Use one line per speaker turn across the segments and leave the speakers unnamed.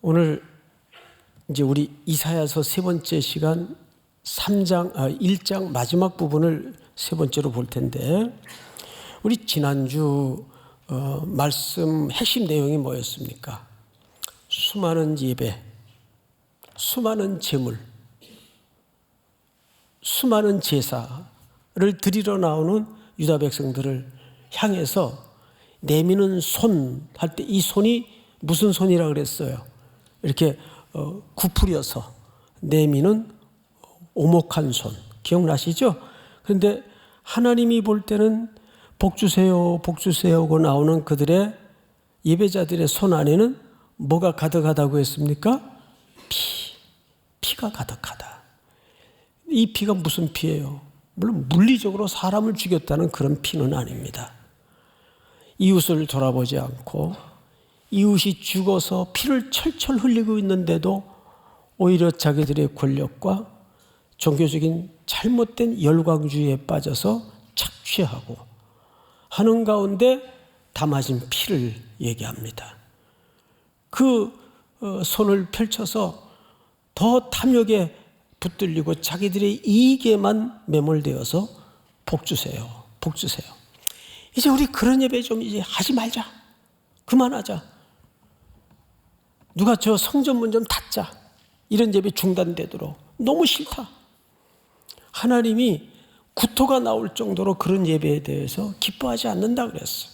오늘 이제 우리 이사야서 세 번째 시간 1장 마지막 부분을 세 번째로 볼 텐데, 우리 지난주 말씀 핵심 내용이 뭐였습니까? 수많은 예배, 수많은 제물, 수많은 제사를 드리러 나오는 유다 백성들을 향해서 내미는 손 할 때 이 손이 무슨 손이라 그랬어요? 이렇게 구부려서 내미는 오목한 손, 기억나시죠? 그런데 하나님이 볼 때는 복 주세요, 복 주세요고 나오는 그들의 예배자들의 손 안에는 뭐가 가득하다고 했습니까? 피가 가득하다. 이 피가 무슨 피예요? 물론 물리적으로 사람을 죽였다는 그런 피는 아닙니다. 이웃을 돌아보지 않고 이웃이 죽어서 피를 철철 흘리고 있는데도 오히려 자기들의 권력과 종교적인 잘못된 열광주의에 빠져서 착취하고 하는 가운데 담아진 피를 얘기합니다. 그 손을 펼쳐서 더 탐욕에 붙들리고 자기들의 이익에만 매몰되어서 복 주세요, 복 주세요. 이제 우리 그런 예배 좀 이제 하지 말자, 그만하자. 누가 저 성전문 좀 닫자, 이런 예배 중단되도록. 너무 싫다. 하나님이 구토가 나올 정도로 그런 예배에 대해서 기뻐하지 않는다 그랬어.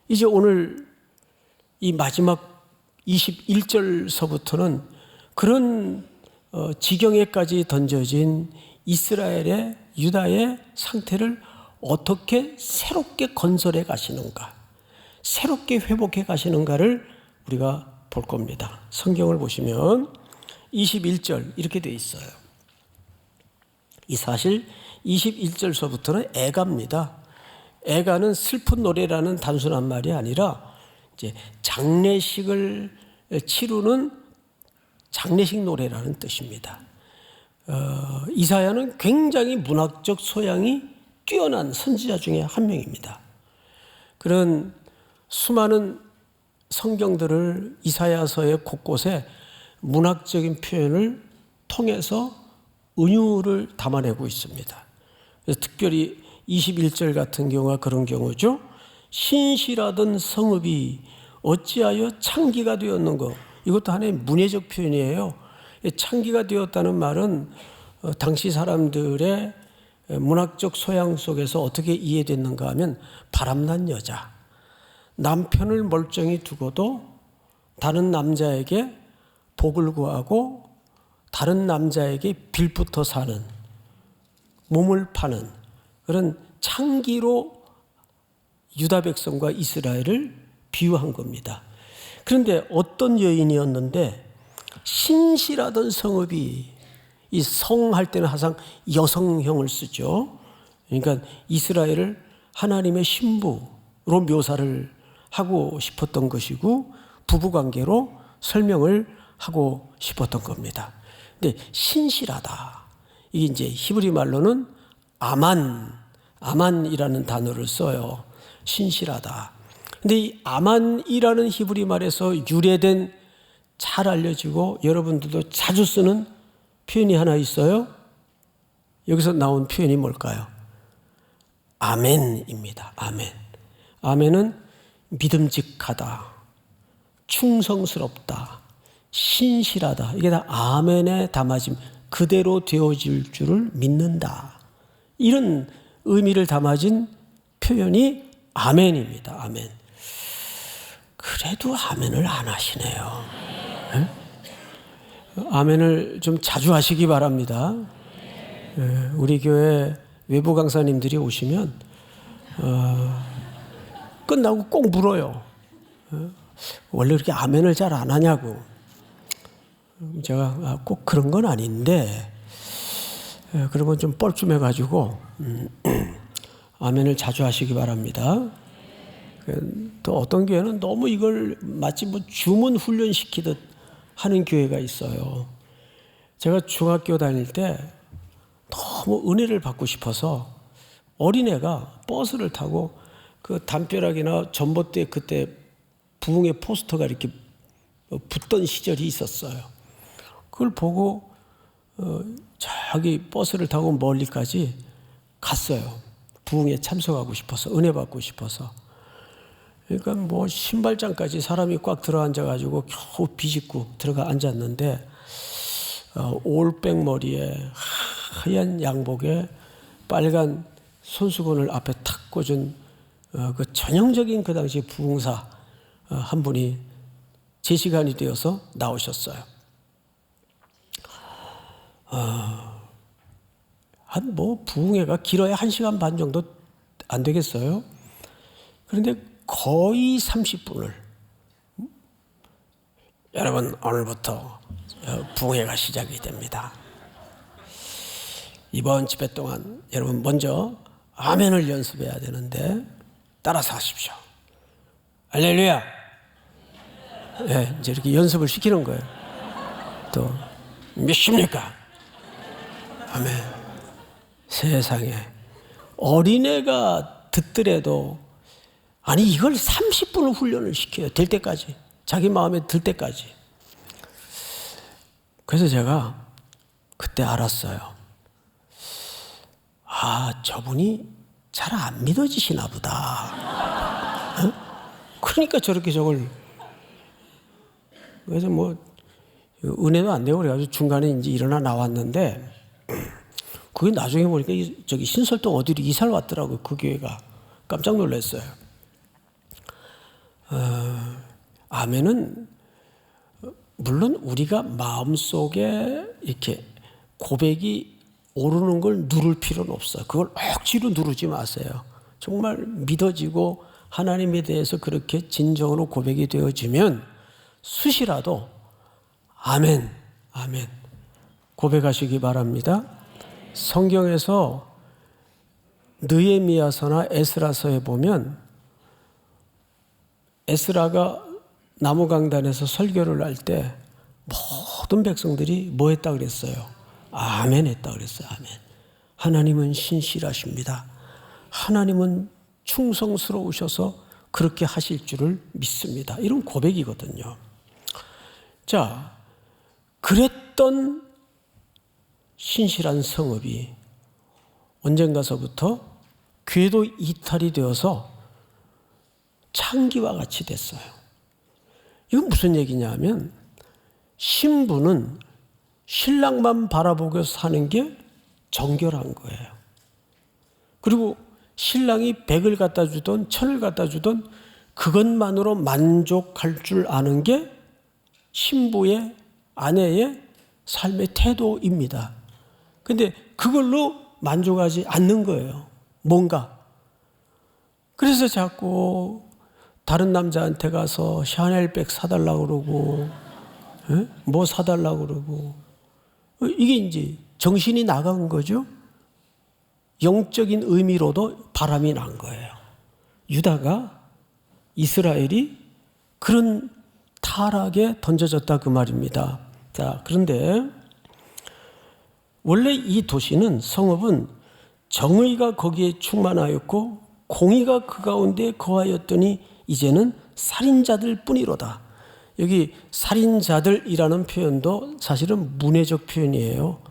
이제 오늘 이 마지막 21절서부터는 그런 지경에까지 던져진 이스라엘의, 유다의 상태를 어떻게 새롭게 건설해 가시는가, 새롭게 회복해 가시는가를 우리가 볼 겁니다. 성경을 보시면 21절 이렇게 되어 있어요. 이 사실 21절서부터는 애가입니다. 애가는 슬픈 노래라는 단순한 말이 아니라 이제 장례식을 치르는 장례식 노래라는 뜻입니다. 이사야는 굉장히 문학적 소양이 뛰어난 선지자 중에 한 명입니다. 그런 수많은 성경들을 이사야서의 곳곳에 문학적인 표현을 통해서 은유를 담아내고 있습니다. 그래서 특별히 21절 같은 경우가 그런 경우죠. 신실하던 성읍이 어찌하여 창기가 되었는고. 이것도 하나의 문예적 표현이에요. 창기가 되었다는 말은 당시 사람들의 문학적 소양 속에서 어떻게 이해됐는가 하면, 바람난 여자, 남편을 멀쩡히 두고도 다른 남자에게 복을 구하고 다른 남자에게 빌붙어 사는, 몸을 파는 그런 창기로 유다 백성과 이스라엘을 비유한 겁니다. 그런데 어떤 여인이었는데, 신실하던 성읍이, 이 성 할 때는 항상 여성형을 쓰죠. 그러니까 이스라엘을 하나님의 신부로 묘사를 하고 싶었던 것이고, 부부관계로 설명을 하고 싶었던 겁니다. 근데 신실하다, 이게 이제 히브리 말로는 아만이라는 단어를 써요. 신실하다. 근데 이 아만이라는 히브리 말에서 유래된, 잘 알려지고 여러분들도 자주 쓰는 표현이 하나 있어요. 여기서 나온 표현이 뭘까요? 아멘입니다. 아멘. 아멘은 믿음직하다, 충성스럽다, 신실하다. 이게 다 아멘에 담아진, 그대로 되어질 줄을 믿는다, 이런 의미를 담아진 표현이 아멘입니다. 아멘. 그래도 아멘을 안 하시네요. 네? 아멘을 좀 자주 하시기 바랍니다. 우리 교회 외부 강사님들이 오시면 끝나고 꼭 물어요. 원래 그렇게 아멘을 잘 안 하냐고. 제가 꼭 그런 건 아닌데, 그러면 좀 뻘쭘해가지고 아멘을 자주 하시기 바랍니다. 또 어떤 교회는 너무 이걸 마치 뭐 주문 훈련시키듯 하는 교회가 있어요. 제가 중학교 다닐 때 너무 은혜를 받고 싶어서 어린애가 버스를 타고 그 담벼락이나 전봇대, 그때 부흥회 포스터가 이렇게 붙던 시절이 있었어요. 그걸 보고 저기 버스를 타고 멀리까지 갔어요. 부흥에 참석하고 싶어서, 은혜 받고 싶어서. 그러니까 뭐 신발장까지 사람이 꽉 들어앉아가지고 겨우 비집고 들어가 앉았는데 올백 머리에 하얀 양복에 빨간 손수건을 앞에 탁 꽂은 그 전형적인 그 당시 부흥사 한 분이 제 시간이 되어서 나오셨어요. 한 뭐 부흥회가 길어야 1시간 반 정도 안 되겠어요? 그런데 거의 30분을 여러분 오늘부터 부흥회가 시작이 됩니다. 이번 집회 동안 여러분 먼저 아멘을 연습해야 되는데 따라서 하십시오. 할렐루야. 네, 이제 이렇게 연습을 시키는 거예요. 또 몇 시입니까? 아멘. 세상에 어린애가 듣더라도 아니 이걸 30분을 훈련을 시켜요. 될 때까지. 자기 마음에 들 때까지. 그래서 제가 그때 알았어요. 아, 저분이 잘 안 믿어지시나 보다. 어? 그러니까 저렇게 저걸. 그래서 뭐 은혜도 안 되고 그래가지고 중간에 이제 일어나 나왔는데 그게 나중에 보니까 저기 신설동 어디로 이사를 왔더라고요. 그 교회가. 깜짝 놀랐어요. 아멘은 물론 우리가 마음속에 이렇게 고백이 오르는 걸 누를 필요는 없어요. 그걸 억지로 누르지 마세요. 정말 믿어지고 하나님에 대해서 그렇게 진정으로 고백이 되어지면 수시라도 아멘, 아멘 고백하시기 바랍니다. 성경에서 느헤미야서나 에스라서에 보면 에스라가 나무강단에서 설교를 할 때 모든 백성들이 뭐 했다 그랬어요? 아멘 했다 그랬어요. 아멘. 하나님은 신실하십니다. 하나님은 충성스러우셔서 그렇게 하실 줄을 믿습니다. 이런 고백이거든요. 자, 그랬던 신실한 성읍이 언젠가서부터 궤도 이탈이 되어서 창기와 같이 됐어요. 이건 무슨 얘기냐면 신부는 신랑만 바라보고 사는 게 정결한 거예요. 그리고 신랑이 100을 갖다 주던 1000을 갖다 주던 그것만으로 만족할 줄 아는 게 신부의 아내의 삶의 태도입니다. 근데 그걸로 만족하지 않는 거예요. 뭔가. 그래서 자꾸 다른 남자한테 가서 샤넬백 사달라고 그러고 뭐 사달라고 그러고 이게 이제 정신이 나간 거죠. 영적인 의미로도 바람이 난 거예요. 유다가 이스라엘이 그런 타락에 던져졌다 그 말입니다. 자, 그런데 원래 이 도시는 성읍은 정의가 거기에 충만하였고 공의가 그 가운데 거하였더니 이제는 살인자들 뿐이로다. 여기 살인자들이라는 표현도 사실은 문해적 표현이에요.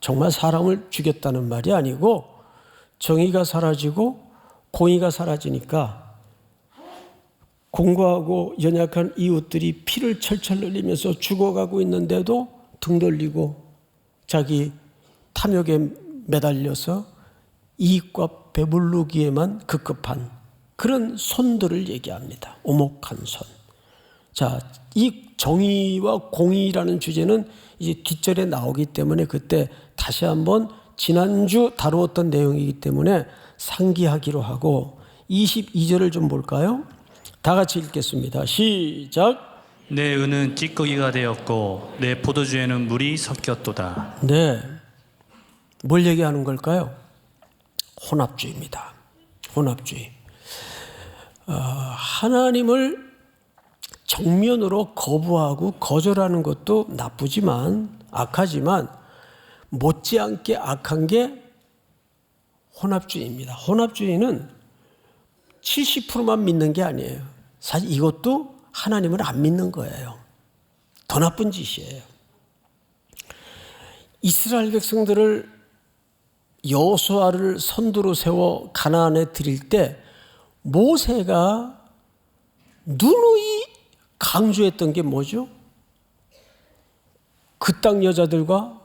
정말 사람을 죽였다는 말이 아니고 정의가 사라지고 공의가 사라지니까 공고하고 연약한 이웃들이 피를 철철 흘리면서 죽어가고 있는데도 등 돌리고 자기 탐욕에 매달려서 이익과 배부르기에만 급급한 그런 손들을 얘기합니다. 오목한 손. 자, 이 정의와 공의라는 주제는 이제 뒷절에 나오기 때문에 그때 다시 한번 지난주 다루었던 내용이기 때문에 상기하기로 하고 22절을 좀 볼까요? 다 같이 읽겠습니다. 시작.
내 은은 찌꺼기가 되었고 내 포도주에는 물이 섞였도다.
네, 뭘 얘기하는 걸까요? 혼합주의입니다. 혼합주의. 하나님을 정면으로 거부하고 거절하는 것도 나쁘지만 악하지만 못지않게 악한 게 혼합주의입니다. 혼합주의는 70%만 믿는 게 아니에요. 사실 이것도 하나님을 안 믿는 거예요. 더 나쁜 짓이에요. 이스라엘 백성들을 여호수아를 선두로 세워 가나안에 들일 때 모세가 누누이 강조했던 게 뭐죠? 그 땅 여자들과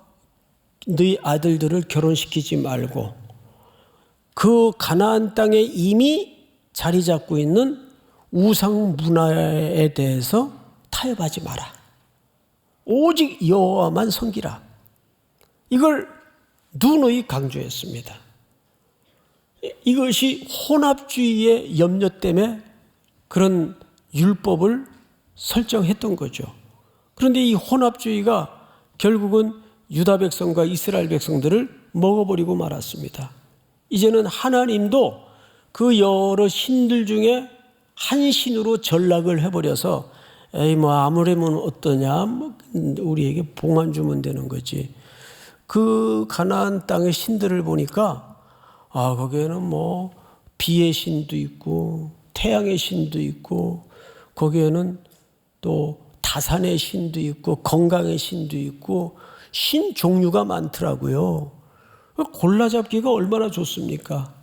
너희 아들들을 결혼시키지 말고 그 가나안 땅에 이미 자리 잡고 있는 우상 문화에 대해서 타협하지 마라. 오직 여호와만 섬기라. 이걸 누누이 강조했습니다. 이것이 혼합주의의 염려 때문에 그런 율법을 설정했던 거죠. 그런데 이 혼합주의가 결국은 유다 백성과 이스라엘 백성들을 먹어버리고 말았습니다. 이제는 하나님도 그 여러 신들 중에 한 신으로 전락을 해버려서 에이 뭐 아무래면 어떠냐, 뭐 우리에게 복만 주면 되는 거지. 그 가나안 땅의 신들을 보니까 거기에는 뭐 비의 신도 있고 태양의 신도 있고 거기에는 또 다산의 신도 있고 건강의 신도 있고 신 종류가 많더라고요. 골라잡기가 얼마나 좋습니까?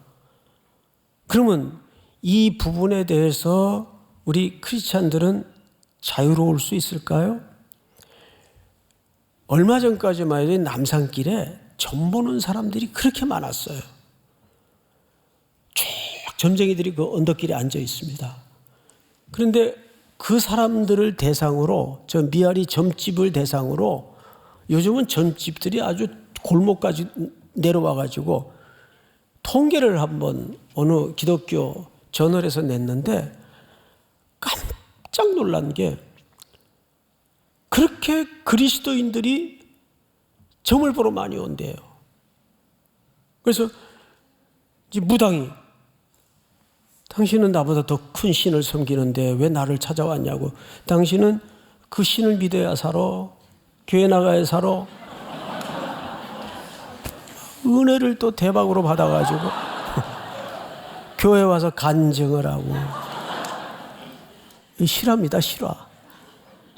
그러면 이 부분에 대해서 우리 크리스찬들은 자유로울 수 있을까요? 얼마 전까지만 해도 남산길에 점 보는 사람들이 그렇게 많았어요. 쭉 점쟁이들이 그 언덕길에 앉아 있습니다. 그런데 그 사람들을 대상으로, 저 미아리 점집을 대상으로 요즘은 점집들이 아주 골목까지 내려와가지고 통계를 한번 어느 기독교 저널에서 냈는데 깜짝 놀란 게 그렇게 그리스도인들이 점을 보러 많이 온대요. 그래서 이제 무당이 당신은 나보다 더 큰 신을 섬기는데 왜 나를 찾아왔냐고. 당신은 그 신을 믿어야 살아. 교회 나가야 살아. 은혜를 또 대박으로 받아가지고 교회 와서 간증을 하고. 실화입니다, 실화.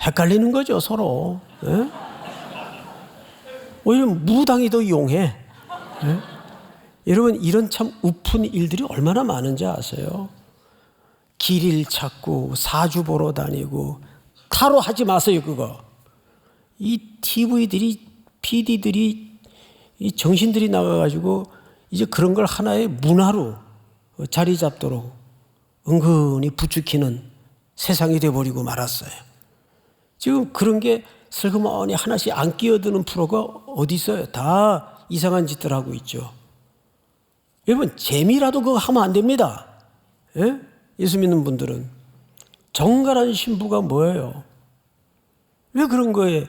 헷갈리는 거죠, 서로. 예? 오히려 무당이 더 용해. 예? 여러분, 이런 참 우픈 일들이 얼마나 많은지 아세요? 길을 찾고 사주 보러 다니고. 타로 하지 마세요, 그거. 이 TV들이, PD들이, 이 정신들이 나가가지고 이제 그런 걸 하나의 문화로 자리 잡도록 은근히 부추기는 세상이 돼버리고 말았어요. 지금 그런 게 슬그머니 하나씩 안 끼어드는 프로가 어디 있어요? 다 이상한 짓들 하고 있죠. 여러분, 재미라도 그거 하면 안 됩니다. 예? 예수 믿는 분들은. 정갈한 신부가 뭐예요? 왜 그런 거에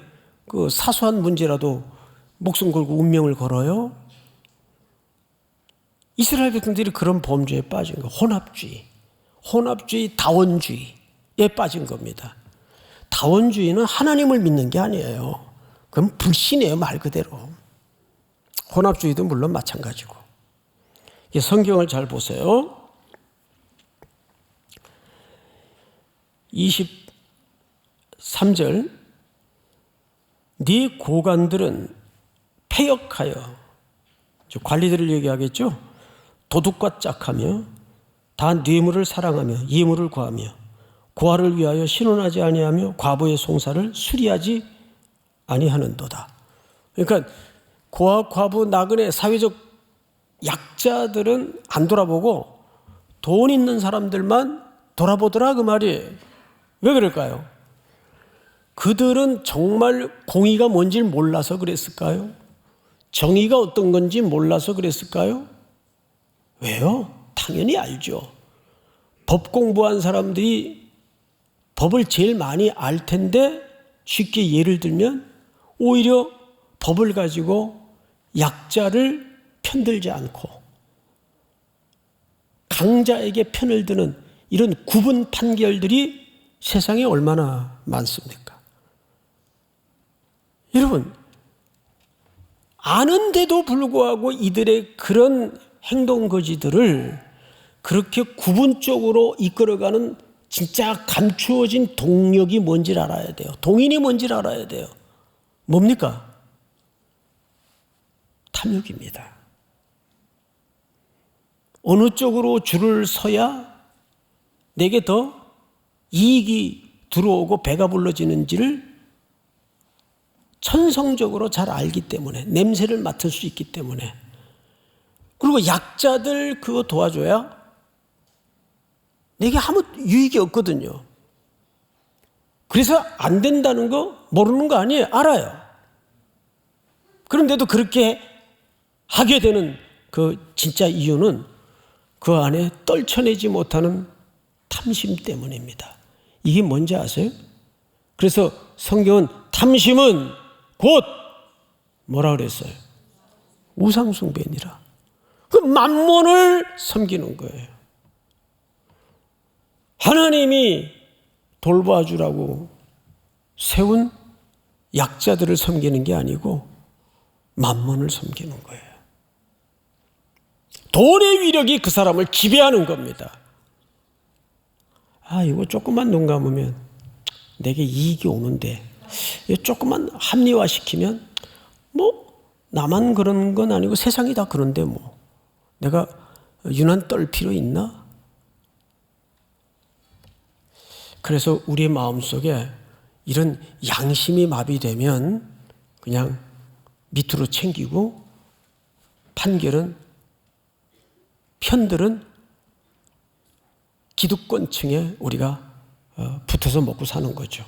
그 사소한 문제라도 목숨 걸고 운명을 걸어요? 이스라엘 백성들이 그런 범죄에 빠진 거, 혼합주의, 다원주의에 빠진 겁니다. 다원주의는 하나님을 믿는 게 아니에요. 그건 불신이에요, 말 그대로. 혼합주의도 물론 마찬가지고. 성경을 잘 보세요. 23절. 네 고관들은 패역하여, 관리들을 얘기하겠죠. 도둑과 짝하며 다 뇌물을 사랑하며 예물을 구하며 고아를 위하여 신원하지 아니하며 과부의 송사를 수리하지 아니하는도다. 그러니까 고아, 과부, 나그네, 사회적 약자들은 안 돌아보고 돈 있는 사람들만 돌아보더라, 그 말이에요. 왜 그럴까요? 그들은 정말 공의가 뭔지 몰라서 그랬을까요? 정의가 어떤 건지 몰라서 그랬을까요? 왜요? 당연히 알죠. 법 공부한 사람들이 법을 제일 많이 알 텐데, 쉽게 예를 들면 오히려 법을 가지고 약자를 편들지 않고 강자에게 편을 드는 이런 구분 판결들이 세상에 얼마나 많습니까? 여러분, 아는데도 불구하고 이들의 그런 행동 거지들을 그렇게 구분적으로 이끌어가는 진짜 감추어진 동력이 뭔지를 알아야 돼요. 동인이 뭔지를 알아야 돼요. 뭡니까? 탐욕입니다. 어느 쪽으로 줄을 서야 내게 더 이익이 들어오고 배가 불러지는지를 천성적으로 잘 알기 때문에, 냄새를 맡을 수 있기 때문에, 그리고 약자들 그거 도와줘야 내게 아무 유익이 없거든요. 그래서 안 된다는 거 모르는 거 아니에요. 알아요. 그런데도 그렇게 하게 되는 그 진짜 이유는 그 안에 떨쳐내지 못하는 탐심 때문입니다. 이게 뭔지 아세요? 그래서 성경은 탐심은 곧 뭐라 그랬어요? 우상숭배니라. 그 만몬을 섬기는 거예요. 하나님이 돌봐주라고 세운 약자들을 섬기는 게 아니고 만몬을 섬기는 거예요. 돈의 위력이 그 사람을 지배하는 겁니다. 아, 이거 조금만 눈 감으면 내게 이익이 오는데, 이거 조금만 합리화시키면 뭐 나만 그런 건 아니고 세상이 다 그런데 뭐 내가 유난 떨 필요 있나? 그래서 우리의 마음속에 이런 양심이 마비되면 그냥 밑으로 챙기고 편들은 기득권층에 우리가 붙어서 먹고 사는 거죠.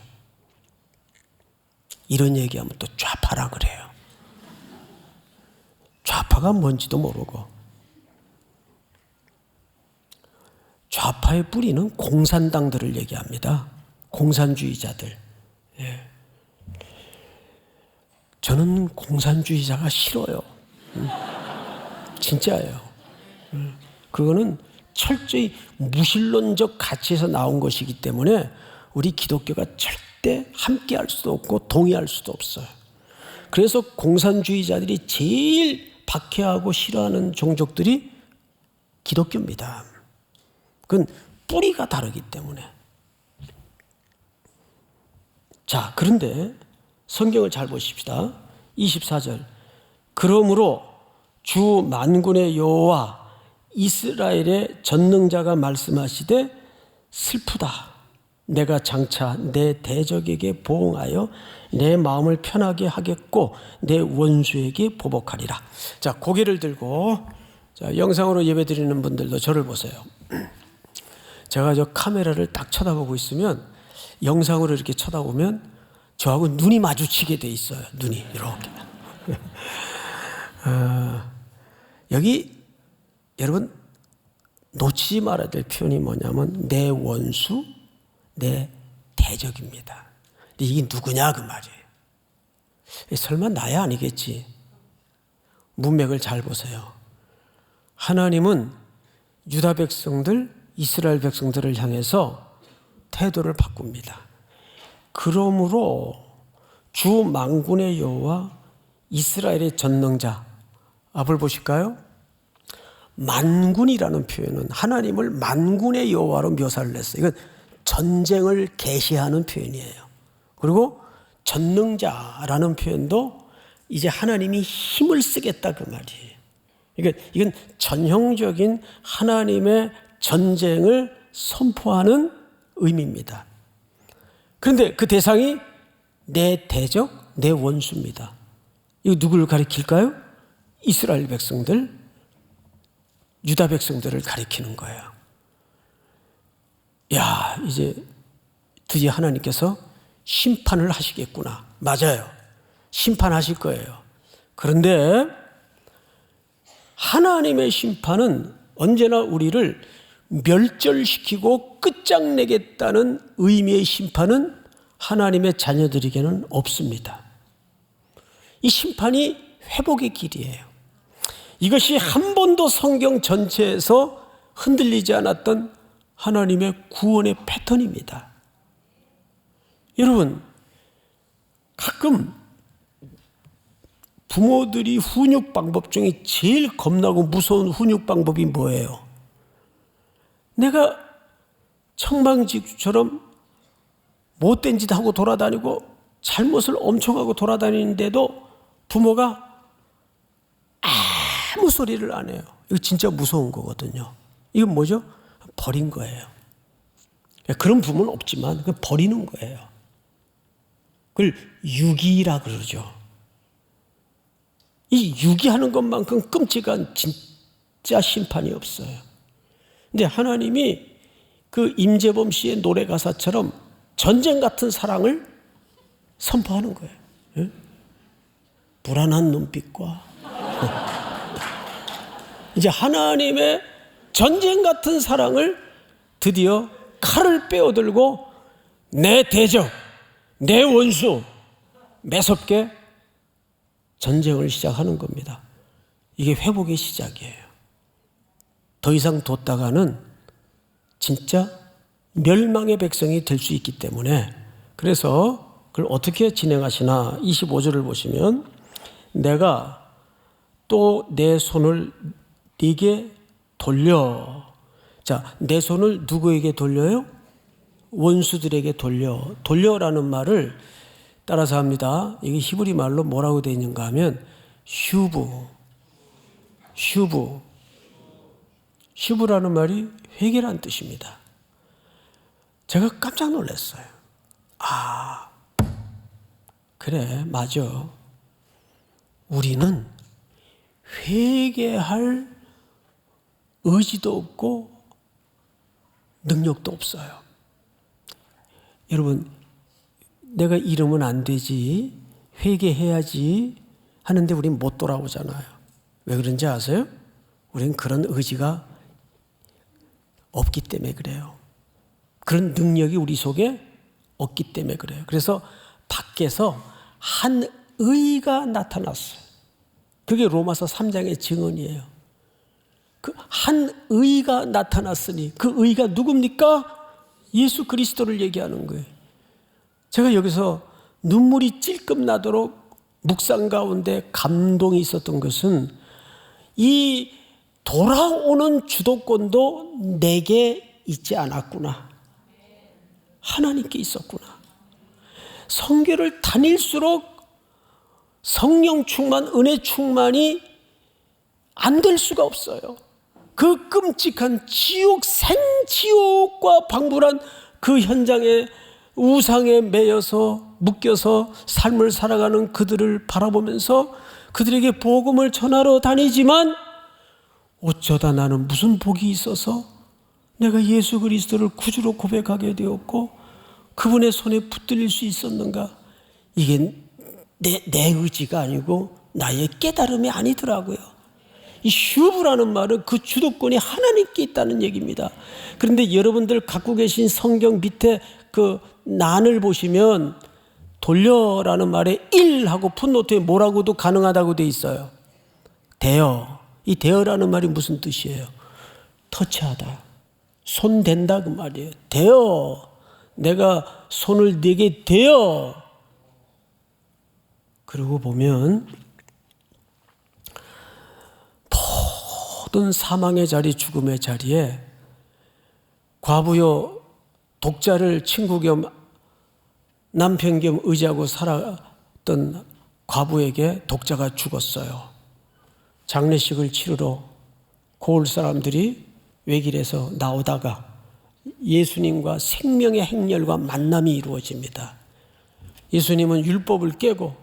이런 얘기하면 또 좌파라 그래요. 좌파가 뭔지도 모르고. 좌파의 뿌리는 공산당들을 얘기합니다. 공산주의자들. 예. 저는 공산주의자가 싫어요. 진짜예요. 그거는 철저히 무신론적 가치에서 나온 것이기 때문에 우리 기독교가 절대 함께할 수도 없고 동의할 수도 없어요. 그래서 공산주의자들이 제일 박해하고 싫어하는 종족들이 기독교입니다. 그건 뿌리가 다르기 때문에. 자, 그런데 성경을 잘 보십시다. 24절. 그러므로 주 만군의 여호와 이스라엘의 전능자가 말씀하시되 슬프다. 내가 장차 내 대적에게 보응하여 내 마음을 편하게 하겠고 내 원수에게 보복하리라. 자, 고개를 들고, 자, 영상으로 예배드리는 분들도 저를 보세요. 제가 저 카메라를 딱 쳐다보고 있으면, 영상으로 이렇게 쳐다보면 저하고 눈이 마주치게 돼 있어요. 눈이 이렇게. 여기 여러분 놓치지 말아야 될 표현이 뭐냐면 내 원수, 내 대적입니다. 근데 이게 누구냐 그 말이에요. 설마 나야 아니겠지. 문맥을 잘 보세요. 하나님은 유다 백성들, 이스라엘 백성들을 향해서 태도를 바꿉니다. 그러므로 주 만군의 여호와 이스라엘의 전능자, 앞을 보실까요? 만군이라는 표현은 하나님을 만군의 여호와로 묘사를 했어요. 이건 전쟁을 계시하는 표현이에요. 그리고 전능자라는 표현도 이제 하나님이 힘을 쓰겠다 그 말이에요. 그러니까 이건 전형적인 하나님의 전쟁을 선포하는 의미입니다. 그런데 그 대상이 내 대적, 내 원수입니다. 이거 누구를 가리킬까요? 이스라엘 백성들, 유다 백성들을 가리키는 거예요. 야, 이제 드디어 하나님께서 심판을 하시겠구나. 맞아요. 심판하실 거예요. 그런데 하나님의 심판은 언제나 우리를 멸절시키고 끝장내겠다는 의미의 심판은 하나님의 자녀들에게는 없습니다. 이 심판이 회복의 길이에요. 이것이 한 번도 성경 전체에서 흔들리지 않았던 하나님의 구원의 패턴입니다. 여러분, 가끔 부모들이 훈육 방법 중에 제일 겁나고 무서운 훈육 방법이 뭐예요? 내가 청방지구처럼 못된 짓 하고 돌아다니고 잘못을 엄청 하고 돌아다니는데도 부모가 아무 소리를 안 해요. 이거 진짜 무서운 거거든요. 이건 뭐죠? 버린 거예요. 그런 부모는 없지만 버리는 거예요. 그걸 유기라 그러죠. 이 유기하는 것만큼 끔찍한 진짜 심판이 없어요. 근데 하나님이 그 임재범 씨의 노래 가사처럼 전쟁 같은 사랑을 선포하는 거예요. 예? 불안한 눈빛과 이제 하나님의 전쟁 같은 사랑을 드디어 칼을 빼어들고 내 대적, 내 원수 매섭게 전쟁을 시작하는 겁니다. 이게 회복의 시작이에요. 더 이상 뒀다가는 진짜 멸망의 백성이 될 수 있기 때문에, 그래서 그걸 어떻게 진행하시나 25절을 보시면, 내가 또 내 손을 네게 돌려. 자, 내 손을 누구에게 돌려요? 원수들에게 돌려라는 말을 따라서 합니다. 이게 히브리 말로 뭐라고 되어 있는가 하면 슈브라는 말이 회개란 뜻입니다. 제가 깜짝 놀랐어요. 아, 그래, 맞아. 우리는 회개할 의지도 없고 능력도 없어요. 여러분, 내가 이러면 안 되지, 회개해야지 하는데 우린 못 돌아오잖아요. 왜 그런지 아세요? 우린 그런 의지가 없기 때문에 그래요. 그런 능력이 우리 속에 없기 때문에 그래요. 그래서 밖에서 한 의가 나타났어요. 그게 로마서 3장의 증언이에요. 그 한 의가 나타났으니 그 의가 누굽니까? 예수 그리스도를 얘기하는 거예요. 제가 여기서 눈물이 찔끔 나도록 묵상 가운데 감동이 있었던 것은, 이 돌아오는 주도권도 내게 있지 않았구나. 하나님께 있었구나. 성교를 다닐수록 성령 충만, 은혜 충만이 안 될 수가 없어요. 그 끔찍한 지옥, 생지옥과 방불한 그 현장에 우상에 매여서 묶여서 삶을 살아가는 그들을 바라보면서 그들에게 복음을 전하러 다니지만, 어쩌다 나는 무슨 복이 있어서 내가 예수 그리스도를 구주로 고백하게 되었고 그분의 손에 붙들릴 수 있었는가? 이게 내 의지가 아니고 나의 깨달음이 아니더라고요. 이 슈브라는 말은 그 주도권이 하나님께 있다는 얘기입니다. 그런데 여러분들 갖고 계신 성경 밑에 그 난을 보시면 돌려라는 말에 일하고 풋노트에 뭐라고도 가능하다고 돼 있어요. 대여. 이 대여라는 말이 무슨 뜻이에요? 터치하다. 손 댄다 그 말이에요. 대여. 내가 손을 네게 대여. 그러고 보면 모든 사망의 자리, 죽음의 자리에 과부요 독자를 친구 겸 남편 겸 의지하고 살았던 과부에게 독자가 죽었어요. 장례식을 치르러 고을 사람들이 외길에서 나오다가 예수님과 생명의 행렬과 만남이 이루어집니다. 예수님은 율법을 깨고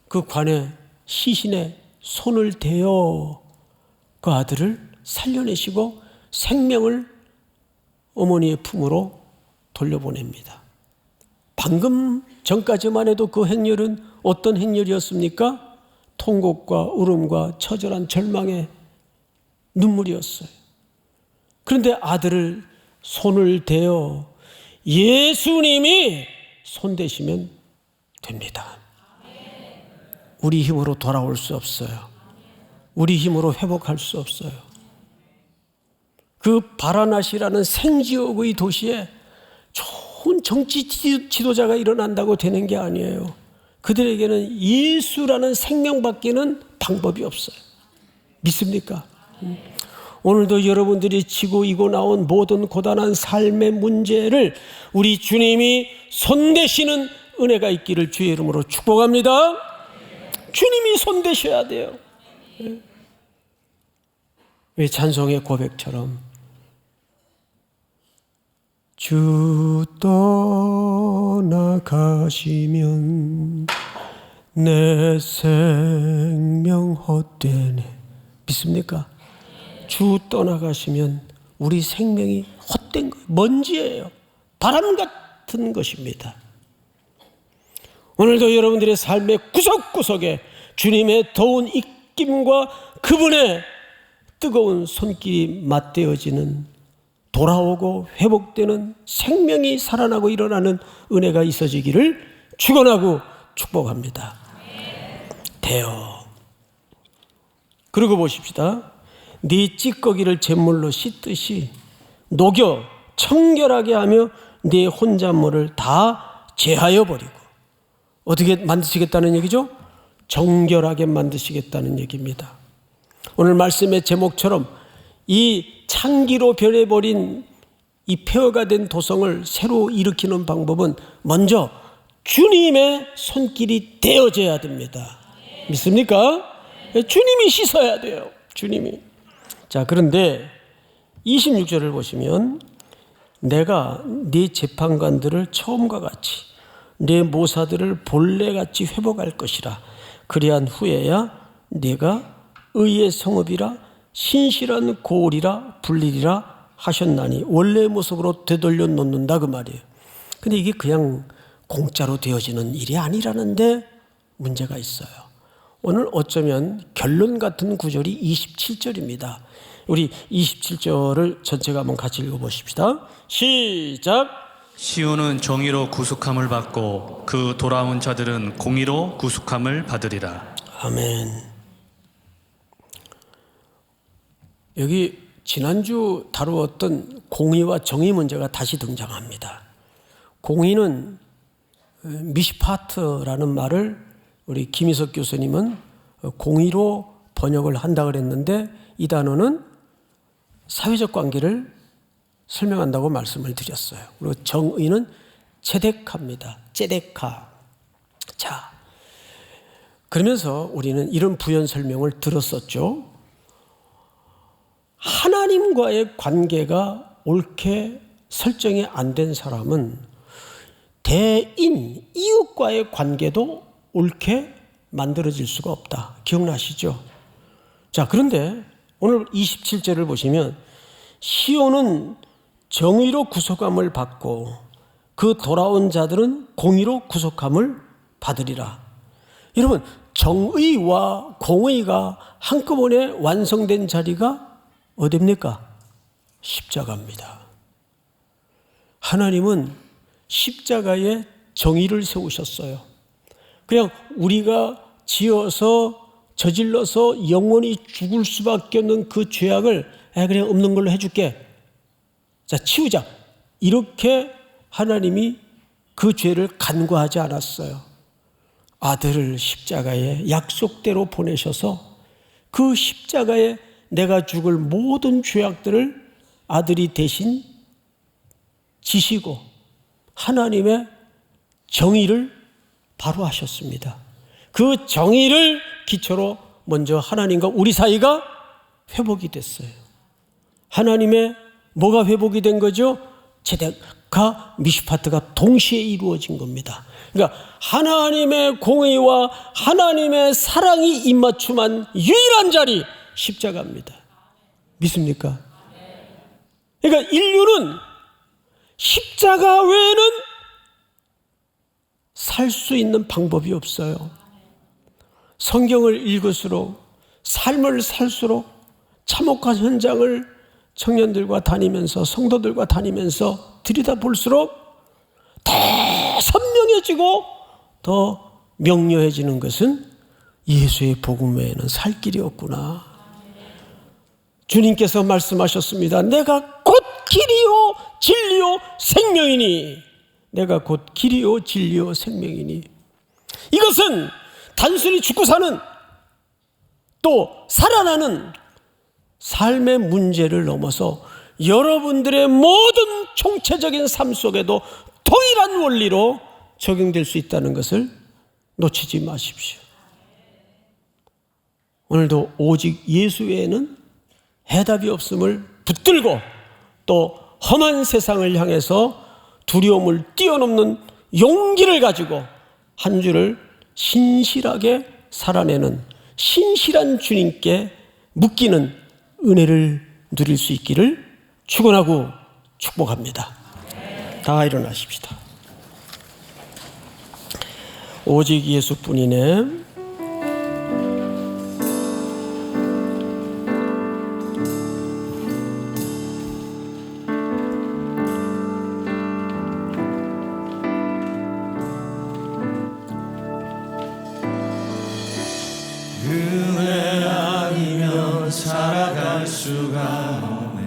그 관에 시신에 손을 대어 그 아들을 살려내시고 생명을 어머니의 품으로 돌려보냅니다. 방금 전까지만 해도 그 행렬은 어떤 행렬이었습니까? 통곡과 울음과 처절한 절망의 눈물이었어요. 그런데 아들을 손을 대어 예수님이 손대시면 됩니다. 우리 힘으로 돌아올 수 없어요. 우리 힘으로 회복할 수 없어요. 그 바라나시라는 생지옥의 도시에 좋은 정치 지도자가 일어난다고 되는 게 아니에요. 그들에게는 예수라는 생명밖에는 방법이 없어요. 믿습니까? 오늘도 여러분들이 지고 이고 나온 모든 고단한 삶의 문제를 우리 주님이 손대시는 은혜가 있기를 주의 이름으로 축복합니다. 주님이 손대셔야 돼요. 왜 찬송의 고백처럼 주 떠나가시면 내 생명 헛되네. 믿습니까? 주 떠나가시면 우리 생명이 헛된 거예요. 먼지예요. 바람 같은 것입니다. 오늘도 여러분들의 삶의 구석구석에 주님의 더운 입김과 그분의 뜨거운 손길이 맞대어지는, 돌아오고 회복되는, 생명이 살아나고 일어나는 은혜가 있어지기를 축원하고 축복합니다. 되어. 그러고 보십시다. 네 찌꺼기를 제물로 씻듯이 녹여 청결하게 하며 네 혼잣물을 다 제하여 버리고. 어떻게 만드시겠다는 얘기죠? 정결하게 만드시겠다는 얘기입니다. 오늘 말씀의 제목처럼 이 창기로 변해버린 이 폐허가 된 도성을 새로 일으키는 방법은 먼저 주님의 손길이 되어져야 됩니다. 믿습니까? 주님이 씻어야 돼요. 주님이. 자, 그런데 26절을 보시면 내가 네 재판관들을 처음과 같이 네 모사들을 본래같이 회복할 것이라. 그리한 후에야 네가 의의 성읍이라 신실한 고을이라 불리리라 하셨나니 원래의 모습으로 되돌려 놓는다 그 말이에요. 근데 이게 그냥 공짜로 되어지는 일이 아니라는데 문제가 있어요. 오늘 어쩌면 결론 같은 구절이 27절입니다. 우리 27절을 전체가 한번 같이 읽어보십시다. 시작.
시온은 정의로 구속함을 받고 그 돌아온 자들은 공의로 구속함을 받으리라.
아멘. 여기 지난주 다루었던 공의와 정의 문제가 다시 등장합니다. 공의는 미시파트라는 말을 우리 김희석 교수님은 공의로 번역을 한다 그랬는데 이 단어는 사회적 관계를 설명한다고 말씀을 드렸어요. 그리고 정의는 체데카입니다. 체데카. 자, 그러면서 우리는 이런 부연 설명을 들었었죠. 하나님과의 관계가 옳게 설정이 안 된 사람은 대인, 이웃과의 관계도 옳게 만들어질 수가 없다. 기억나시죠? 자, 그런데 오늘 27절을 보시면 시온은 정의로 구속함을 받고 그 돌아온 자들은 공의로 구속함을 받으리라. 여러분, 정의와 공의가 한꺼번에 완성된 자리가 어디입니까? 십자가입니다. 하나님은 십자가에 정의를 세우셨어요. 그냥 우리가 지어서 저질러서 영원히 죽을 수밖에 없는 그 죄악을 그냥 없는 걸로 해줄게. 자, 치우자. 이렇게 하나님이 그 죄를 간과하지 않았어요. 아들을 십자가에 약속대로 보내셔서 그 십자가에 내가 죽을 모든 죄악들을 아들이 대신 지시고 하나님의 정의를 바로 하셨습니다. 그 정의를 기초로 먼저 하나님과 우리 사이가 회복이 됐어요. 하나님의 뭐가 회복이 된 거죠? 체데카, 미시파트가 동시에 이루어진 겁니다. 그러니까 하나님의 공의와 하나님의 사랑이 입맞춤한 유일한 자리, 십자가입니다. 믿습니까? 그러니까 인류는 십자가 외에는 살 수 있는 방법이 없어요. 성경을 읽을수록, 삶을 살수록 참혹한 현장을 청년들과 다니면서, 성도들과 다니면서 들여다볼수록 더 선명해지고 더 명료해지는 것은 예수의 복음 외에는 살 길이 없구나. 주님께서 말씀하셨습니다. 내가 곧 길이요 진리요 생명이니. 내가 곧 길이요 진리요 생명이니. 이것은 단순히 죽고 사는, 또 살아나는 삶의 문제를 넘어서 여러분들의 모든 총체적인 삶 속에도 동일한 원리로 적용될 수 있다는 것을 놓치지 마십시오. 오늘도 오직 예수 외에는 해답이 없음을 붙들고 또 험한 세상을 향해서 두려움을 뛰어넘는 용기를 가지고 한 주를 신실하게 살아내는 신실한 주님께 묶이는 은혜를 누릴 수 있기를 축원하고 축복합니다. 다 일어나십시다. 오직 예수뿐이네.
은혜 아니면 살아갈 수가 없네.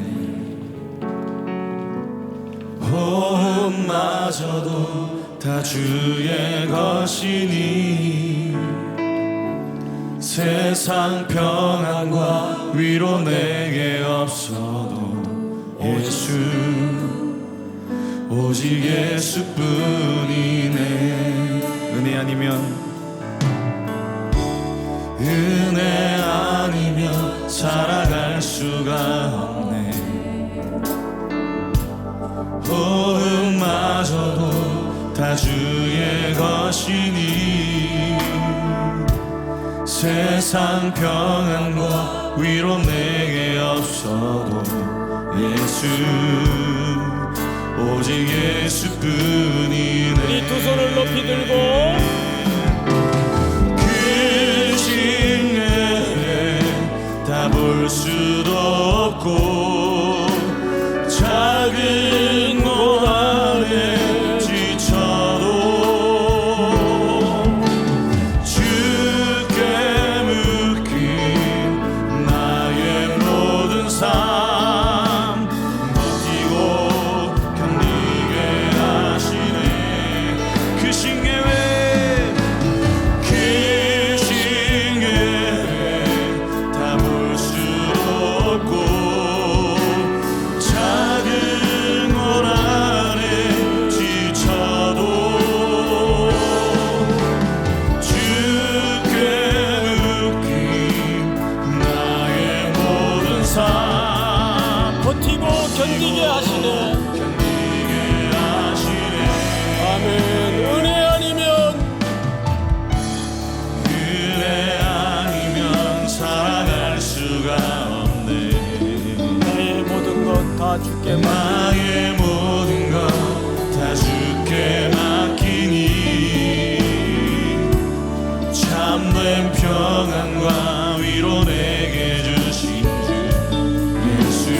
호흡마저도 다 주의 것이니 세상 평안과 위로 내게 없어도 예수 오직 예수뿐이네. 은혜 아니면 살아갈 수가 없네. 호흡마저도 다 주의 것이니 세상 평안과 위로 내게 없어도 예수 오직 예수뿐이네.
우리 두 손을 높이 들고
다 볼 수도 없고 작은 고난에 지쳐도 주께 묶인 나의 모든 삶 버티고 견디게 하시네. 그 싱예회
버티고 견디게 하시네. 아멘. 은혜 아니면
살아갈 수가 없네.
나의 모든 것 다 주께
나의 모든 것 다 주께 맡기니 참된 평안과 위로 내게 주신 주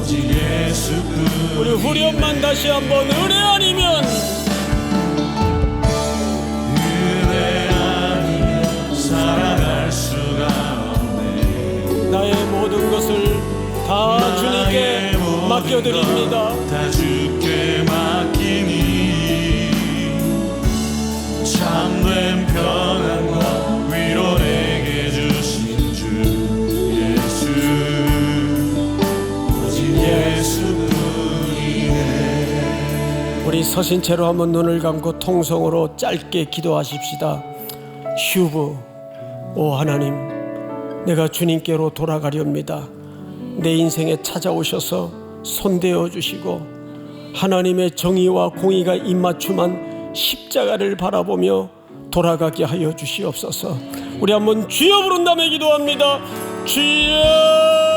오직 예수뿐.
우리 후렴만 다시 한번 은혜 아니면
살아갈 수가 없네.
나의 모든 것을 다 주님께 맡겨드립니다.
다 주께 맡기니 참된 평안과 위로 내게 주신 주 예수 오직 예수뿐이네.
우리 서신 채로 한번 눈을 감고 통성으로 짧게 기도하십시다. 슈브. 오 하나님, 내가 주님께로 돌아가렵니다. 내 인생에 찾아오셔서 손대어 주시고 하나님의 정의와 공의가 입맞춤한 십자가를 바라보며 돌아가게 하여 주시옵소서. 우리 한번 주여 부른 다음에 기도합니다. 주여.